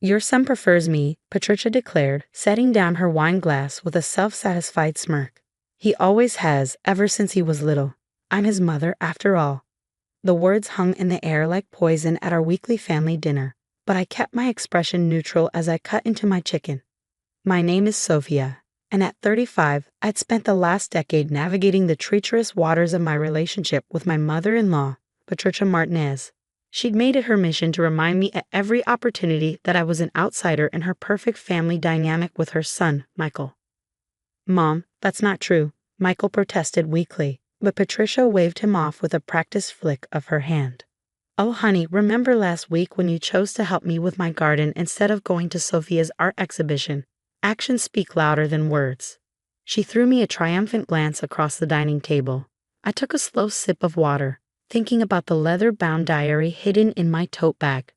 Your son prefers me, Patricia declared, setting down her wine glass with a self-satisfied smirk. He always has, ever since he was little. I'm his mother, after all. The words hung in the air like poison at our weekly family dinner, but I kept my expression neutral as I cut into my chicken. My name is Sophia, and at 35, I'd spent the last decade navigating the treacherous waters of my relationship with my mother-in-law, Patricia Martinez. She'd made it her mission to remind me at every opportunity that I was an outsider in her perfect family dynamic with her son, Michael. Mom, that's not true, Michael protested weakly, but Patricia waved him off with a practiced flick of her hand. Oh honey, remember last week when you chose to help me with my garden instead of going to Sophia's art exhibition? Actions speak louder than words. She threw me a triumphant glance across the dining table. I took a slow sip of water, thinking about the leather-bound diary hidden in my tote bag.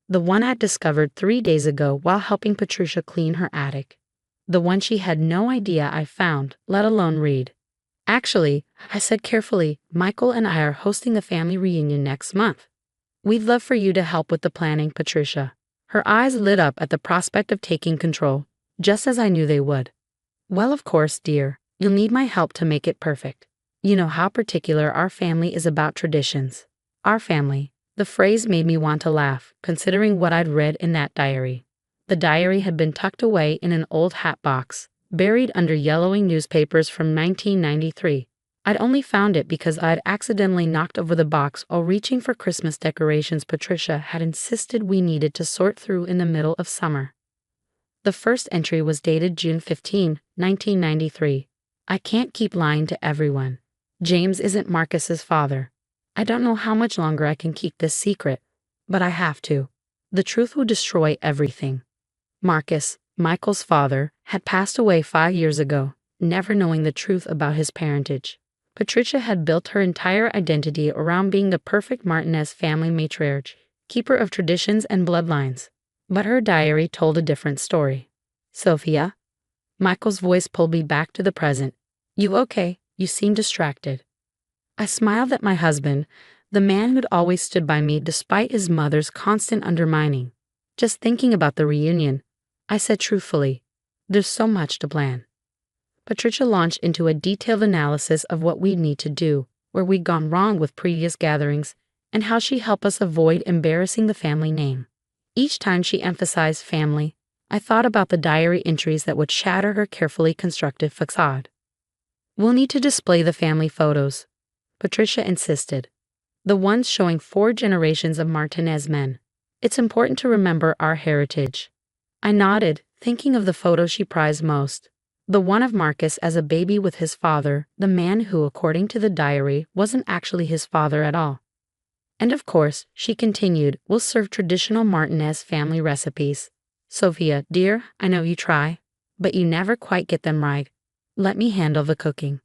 The one I'd discovered 3 days ago while helping Patricia clean her attic. The one she had no idea I found, let alone read. Actually, I said carefully, Michael and I are hosting a family reunion next month. We'd love for you to help with the planning, Patricia. Her eyes lit up at the prospect of taking control, just as I knew they would. Well, of course, dear, you'll need my help to make it perfect. You know how particular our family is about traditions. Our family. The phrase made me want to laugh, considering what I'd read in that diary. The diary had been tucked away in an old hat box, buried under yellowing newspapers from 1993. I'd only found it because I'd accidentally knocked over the box while reaching for Christmas decorations Patricia had insisted we needed to sort through in the middle of summer. The first entry was dated June 15, 1993. I can't keep lying to everyone. James isn't Marcus's father. I don't know how much longer I can keep this secret, but I have to. The truth will destroy everything. Marcus, Michael's father, had passed away 5 years ago, never knowing the truth about his parentage. Patricia had built her entire identity around being the perfect Martinez family matriarch, keeper of traditions and bloodlines. But her diary told a different story. Sophia? Michael's voice pulled me back to the present. You okay? You seem distracted. I smiled at my husband, the man who'd always stood by me despite his mother's constant undermining. Just thinking about the reunion, I said truthfully, there's so much to plan. Patricia launched into a detailed analysis of what we'd need to do, where we'd gone wrong with previous gatherings, and how she'd help us avoid embarrassing the family name. Each time she emphasized family, I thought about the diary entries that would shatter her carefully constructed facade. We'll need to display the family photos, Patricia insisted. The ones showing 4 generations of Martinez men. It's important to remember our heritage. I nodded, thinking of the photo she prized most. The one of Marcus as a baby with his father, the man who, according to the diary, wasn't actually his father at all. And of course, she continued, we'll serve traditional Martinez family recipes. Sophia, dear, I know you try, but you never quite get them right. Let me handle the cooking.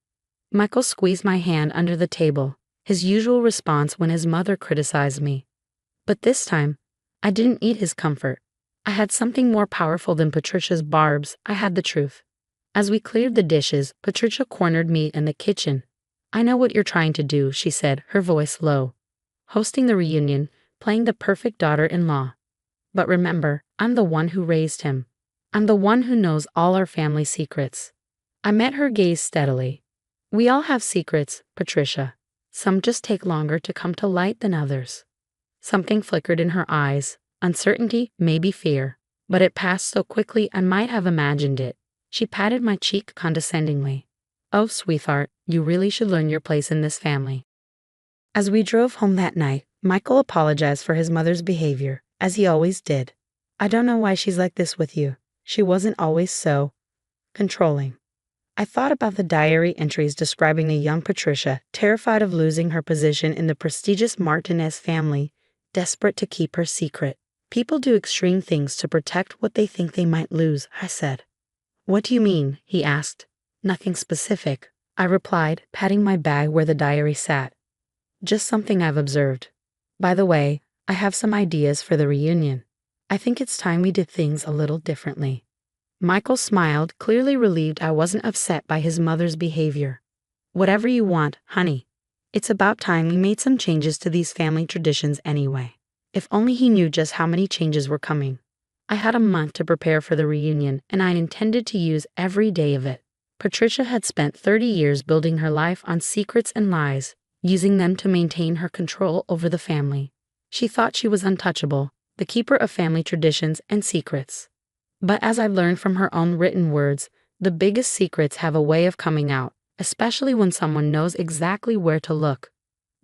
Michael squeezed my hand under the table, his usual response when his mother criticized me. But this time, I didn't eat his comfort. I had something more powerful than Patricia's barbs. I had the truth. As we cleared the dishes, Patricia cornered me in the kitchen. I know what you're trying to do, she said, her voice low. Hosting the reunion, playing the perfect daughter-in-law. But remember, I'm the one who raised him. I'm the one who knows all our family secrets. I met her gaze steadily. We all have secrets, Patricia. Some just take longer to come to light than others. Something flickered in her eyes, uncertainty, maybe fear, but it passed so quickly I might have imagined it. She patted my cheek condescendingly. Oh, sweetheart, you really should learn your place in this family. As we drove home that night, Michael apologized for his mother's behavior, as he always did. I don't know why she's like this with you. She wasn't always so controlling. I thought about the diary entries describing a young Patricia, terrified of losing her position in the prestigious Martinez family, desperate to keep her secret. People do extreme things to protect what they think they might lose, I said. What do you mean? He asked. Nothing specific, I replied, patting my bag where the diary sat. Just something I've observed. By the way, I have some ideas for the reunion. I think it's time we did things a little differently. Michael smiled, clearly relieved I wasn't upset by his mother's behavior. Whatever you want, honey. It's about time we made some changes to these family traditions anyway. If only he knew just how many changes were coming. I had a month to prepare for the reunion, and I intended to use every day of it. Patricia had spent 30 years building her life on secrets and lies, using them to maintain her control over the family. She thought she was untouchable, the keeper of family traditions and secrets. But as I learned from her own written words, the biggest secrets have a way of coming out, especially when someone knows exactly where to look.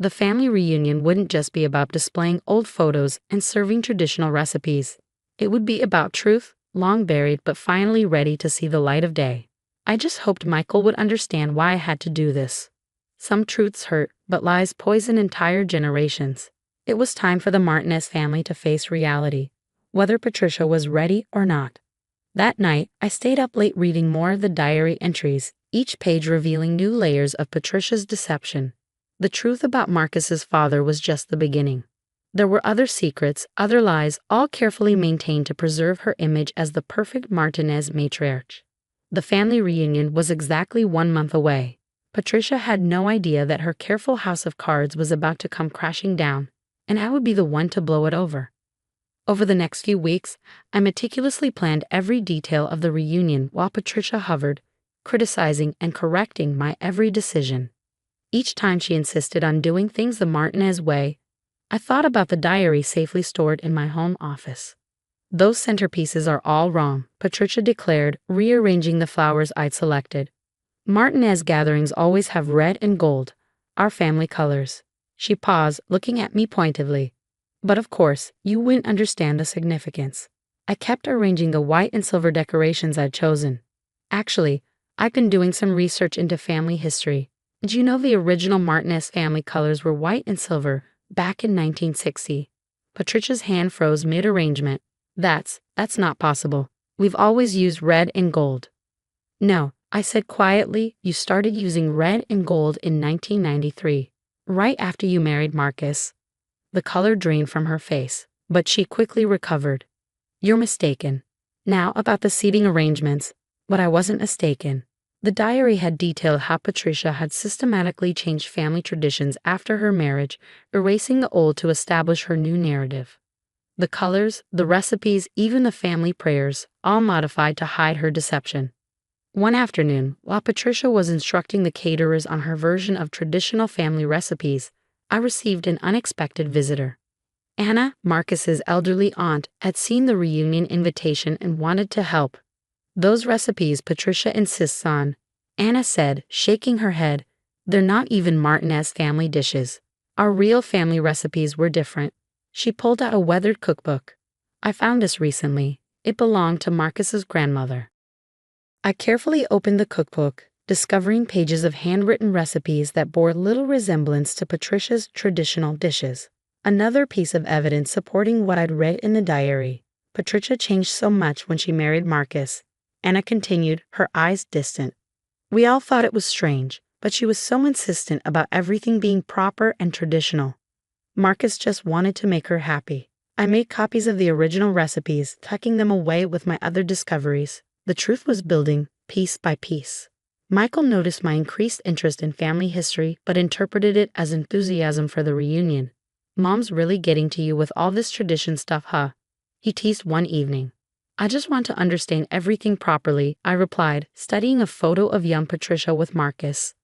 The family reunion wouldn't just be about displaying old photos and serving traditional recipes. It would be about truth, long buried but finally ready to see the light of day. I just hoped Michael would understand why I had to do this. Some truths hurt, but lies poison entire generations. It was time for the Martinez family to face reality, whether Patricia was ready or not. That night, I stayed up late reading more of the diary entries, each page revealing new layers of Patricia's deception. The truth about Marcus's father was just the beginning. There were other secrets, other lies, all carefully maintained to preserve her image as the perfect Martinez matriarch. The family reunion was exactly 1 month away. Patricia had no idea that her careful house of cards was about to come crashing down, and I would be the one to blow it over. Over the next few weeks, I meticulously planned every detail of the reunion while Patricia hovered, criticizing and correcting my every decision. Each time she insisted on doing things the Martinez way, I thought about the diary safely stored in my home office. "Those centerpieces are all wrong," Patricia declared, rearranging the flowers I'd selected. "Martinez gatherings always have red and gold, our family colors." She paused, looking at me pointedly. "But of course, you wouldn't understand the significance." I kept arranging the white and silver decorations I'd chosen. "Actually, I've been doing some research into family history. Did you know the original Martinez family colors were white and silver back in 1960? Patricia's hand froze mid-arrangement. That's not possible. We've always used red and gold." "No," I said quietly, "you started using red and gold in 1993, right after you married Marcus." The color drained from her face, but she quickly recovered. "You're mistaken." Now about the seating arrangements, but I wasn't mistaken. The diary had detailed how Patricia had systematically changed family traditions after her marriage, erasing the old to establish her new narrative. The colors, the recipes, even the family prayers, all modified to hide her deception. One afternoon, while Patricia was instructing the caterers on her version of traditional family recipes, I received an unexpected visitor. Anna, Marcus's elderly aunt, had seen the reunion invitation and wanted to help. "Those recipes Patricia insists on," Anna said, shaking her head, "they're not even Martinez family dishes. Our real family recipes were different." She pulled out a weathered cookbook. "I found this recently. It belonged to Marcus's grandmother." I carefully opened the cookbook, discovering pages of handwritten recipes that bore little resemblance to Patricia's traditional dishes. Another piece of evidence supporting what I'd read in the diary. Patricia changed so much when she married Marcus. Anna continued, her eyes distant. "We all thought it was strange, but she was so insistent about everything being proper and traditional. Marcus just wanted to make her happy. I made copies of the original recipes, tucking them away with my other discoveries. The truth was building, piece by piece." Michael noticed my increased interest in family history but interpreted it as enthusiasm for the reunion. "Mom's really getting to you with all this tradition stuff, huh?" he teased one evening. "I just want to understand everything properly," I replied, studying a photo of young Patricia with Marcus.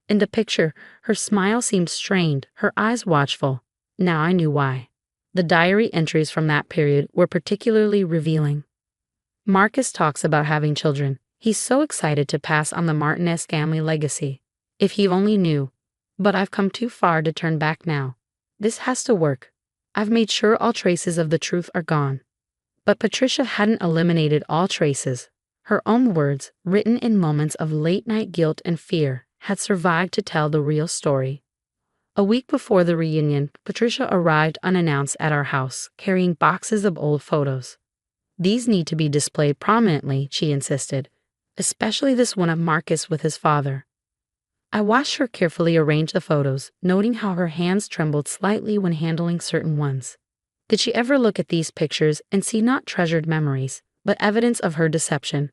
In the picture, her smile seemed strained, her eyes watchful. Now I knew why. The diary entries from that period were particularly revealing. Marcus talks about having children. He's so excited to pass on the Martinez family legacy. If he only knew. But I've come too far to turn back now. This has to work. I've made sure all traces of the truth are gone. But Patricia hadn't eliminated all traces. Her own words, written in moments of late-night guilt and fear, had survived to tell the real story. A week before the reunion, Patricia arrived unannounced at our house, carrying boxes of old photos. "These need to be displayed prominently," she insisted, "especially this one of Marcus with his father." I watched her carefully arrange the photos, noting how her hands trembled slightly when handling certain ones. Did she ever look at these pictures and see not treasured memories, but evidence of her deception?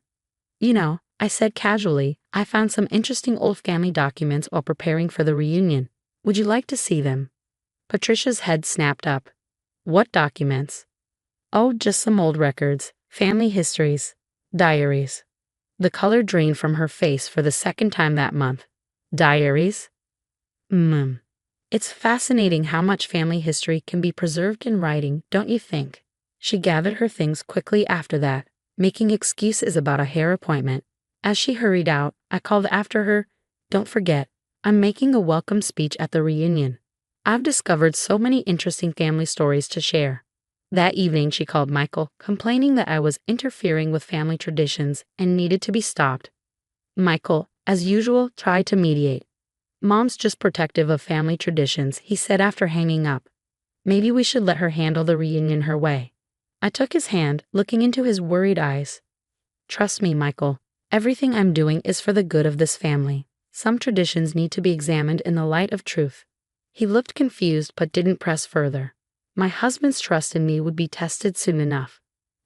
"You know," I said casually, "I found some interesting old family documents while preparing for the reunion. Would you like to see them?" Patricia's head snapped up. "What documents?" "Oh, just some old records. Family histories. Diaries. The color drained from her face for the second time that month. Diaries? It's fascinating how much family history can be preserved in writing, don't you think? She gathered her things quickly after that, making excuses about a hair appointment. As she hurried out, I called after her, "Don't forget, I'm making a welcome speech at the reunion. I've discovered so many interesting family stories to share." That evening she called Michael, complaining that I was interfering with family traditions and needed to be stopped. Michael, as usual, tried to mediate. "Mom's just protective of family traditions," he said after hanging up. "Maybe we should let her handle the reunion her way." I took his hand, looking into his worried eyes. "Trust me, Michael. Everything I'm doing is for the good of this family. Some traditions need to be examined in the light of truth." He looked confused but didn't press further. My husband's trust in me would be tested soon enough.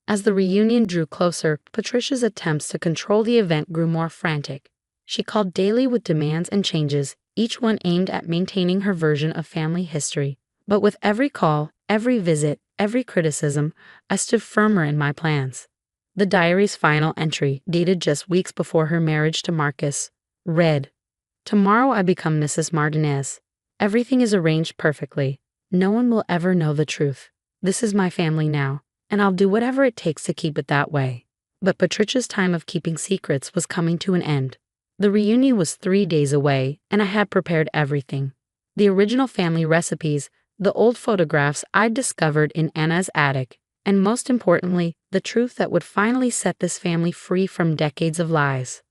As the reunion drew closer, Patricia's attempts to control the event grew more frantic. She called daily with demands and changes, each one aimed at maintaining her version of family history. But with every call, every visit, every criticism, I stood firmer in my plans. The diary's final entry, dated just weeks before her marriage to Marcus, read, "Tomorrow I become Mrs. Martinez. Everything is arranged perfectly. No one will ever know the truth. This is my family now, and I'll do whatever it takes to keep it that way." But Patricia's time of keeping secrets was coming to an end. The reunion was 3 days away, and I had prepared everything. The original family recipes, the old photographs I'd discovered in Anna's attic, and most importantly, the truth that would finally set this family free from decades of lies.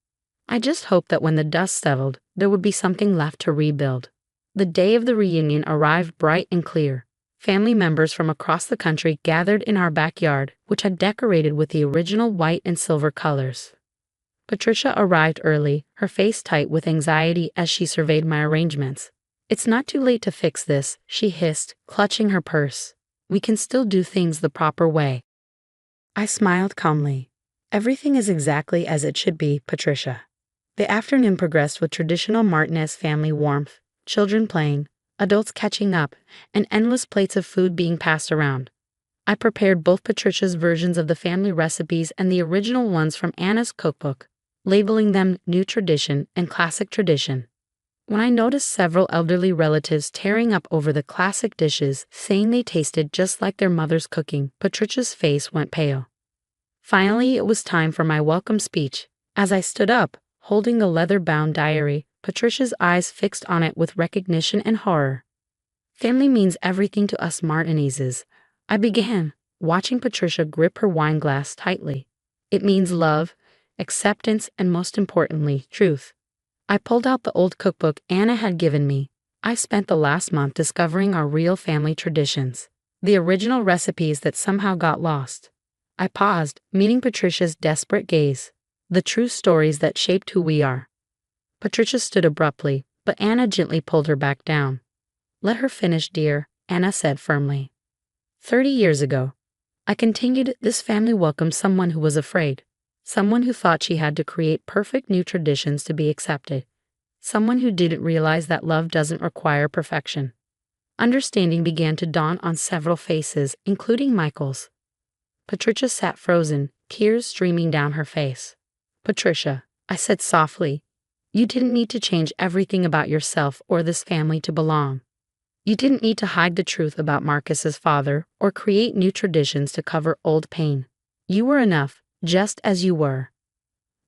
I just hoped that when the dust settled, there would be something left to rebuild. The day of the reunion arrived bright and clear. Family members from across the country gathered in our backyard, which had decorated with the original white and silver colors. Patricia arrived early, her face tight with anxiety as she surveyed my arrangements. "It's not too late to fix this," she hissed, clutching her purse. "We can still do things the proper way." I smiled calmly. "Everything is exactly as it should be, Patricia." The afternoon progressed with traditional Martinez family warmth, children playing, adults catching up, and endless plates of food being passed around. I prepared both Patricia's versions of the family recipes and the original ones from Anna's cookbook, labeling them New Tradition and Classic Tradition. When I noticed several elderly relatives tearing up over the classic dishes, saying they tasted just like their mother's cooking, Patricia's face went pale. Finally, it was time for my welcome speech. As I stood up, holding the leather-bound diary, Patricia's eyes fixed on it with recognition and horror. "Family means everything to us Martinezes," I began, watching Patricia grip her wine glass tightly. "It means love, acceptance, and most importantly, truth." I pulled out the old cookbook Anna had given me. I spent the last month discovering our real family traditions, the original recipes that somehow got lost. I paused, meeting Patricia's desperate gaze. The true stories that shaped who we are. Patricia stood abruptly, but Anna gently pulled her back down. "Let her finish, dear," Anna said firmly. 30 years ago, I continued, this family welcomed someone who was afraid. Someone who thought she had to create perfect new traditions to be accepted. Someone who didn't realize that love doesn't require perfection. Understanding began to dawn on several faces, including Michael's. Patricia sat frozen, tears streaming down her face. "Patricia," I said softly, "you didn't need to change everything about yourself or this family to belong. You didn't need to hide the truth about Marcus's father or create new traditions to cover old pain. You were enough, just as you were."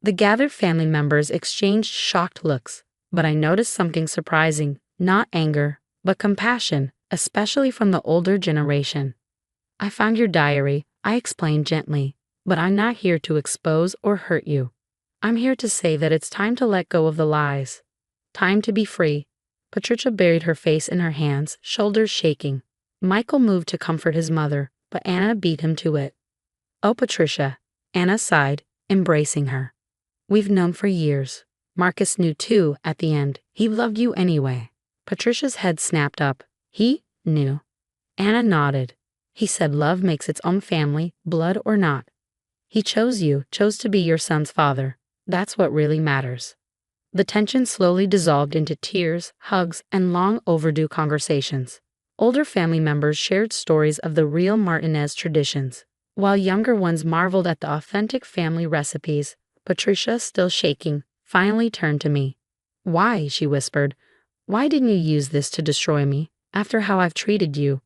The gathered family members exchanged shocked looks, but I noticed something surprising, not anger, but compassion, especially from the older generation. "I found your diary," I explained gently, "but I'm not here to expose or hurt you. I'm here to say that it's time to let go of the lies. Time to be free." Patricia buried her face in her hands, shoulders shaking. Michael moved to comfort his mother, but Anna beat him to it. "Oh, Patricia," Anna sighed, embracing her. "We've known for years. Marcus knew too, at the end. He loved you anyway." Patricia's head snapped up. "He knew." Anna nodded. "He said love makes its own family, blood or not. He chose you, chose to be your son's father. That's what really matters." The tension slowly dissolved into tears, hugs, and long overdue conversations. Older family members shared stories of the real Martinez traditions. While younger ones marveled at the authentic family recipes, Patricia, still shaking, finally turned to me. "Why?" she whispered. "Why didn't you use this to destroy me, after how I've treated you?"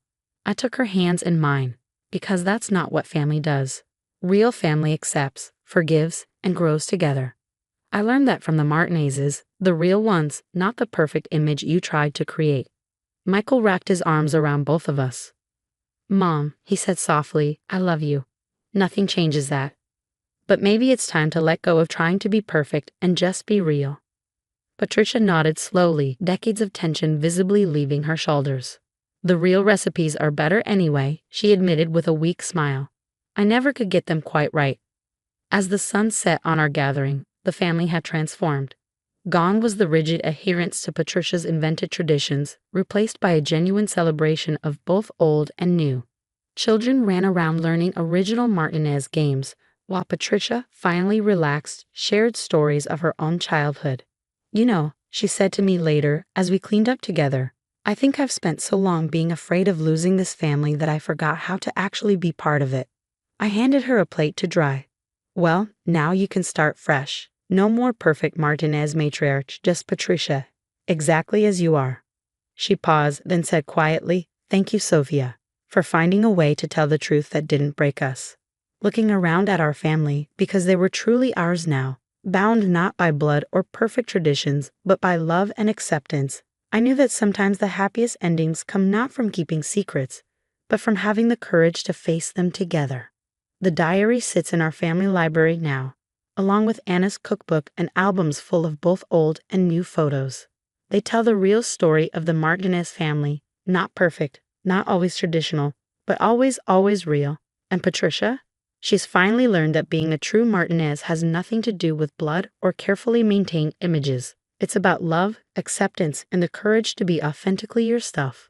I took her hands in mine, because that's not what family does. Real family accepts, forgives, and grows together. I learned that from the Martinezes, the real ones, not the perfect image you tried to create. Michael wrapped his arms around both of us. "Mom," he said softly, "I love you. Nothing changes that. But maybe it's time to let go of trying to be perfect and just be real." Patricia nodded slowly, decades of tension visibly leaving her shoulders. "The real recipes are better anyway," she admitted with a weak smile. "I never could get them quite right." As the sun set on our gathering, the family had transformed. Gone was the rigid adherence to Patricia's invented traditions, replaced by a genuine celebration of both old and new. Children ran around learning original Martinez games, while Patricia, finally relaxed, shared stories of her own childhood. "You know," she said to me later as we cleaned up together, "I think I've spent so long being afraid of losing this family that I forgot how to actually be part of it." I handed her a plate to dry. "Well, now you can start fresh. No more perfect Martinez matriarch, just Patricia, exactly as you are." She paused, then said quietly, "Thank you, Sophia, for finding a way to tell the truth that didn't break us." Looking around at our family, because they were truly ours now, bound not by blood or perfect traditions, but by love and acceptance, I knew that sometimes the happiest endings come not from keeping secrets, but from having the courage to face them together. The diary sits in our family library now, along with Anna's cookbook and albums full of both old and new photos. They tell the real story of the Martinez family, not perfect, not always traditional, but always, always real. And Patricia? She's finally learned that being a true Martinez has nothing to do with blood or carefully maintained images. It's about love, acceptance, and the courage to be authentically yourself.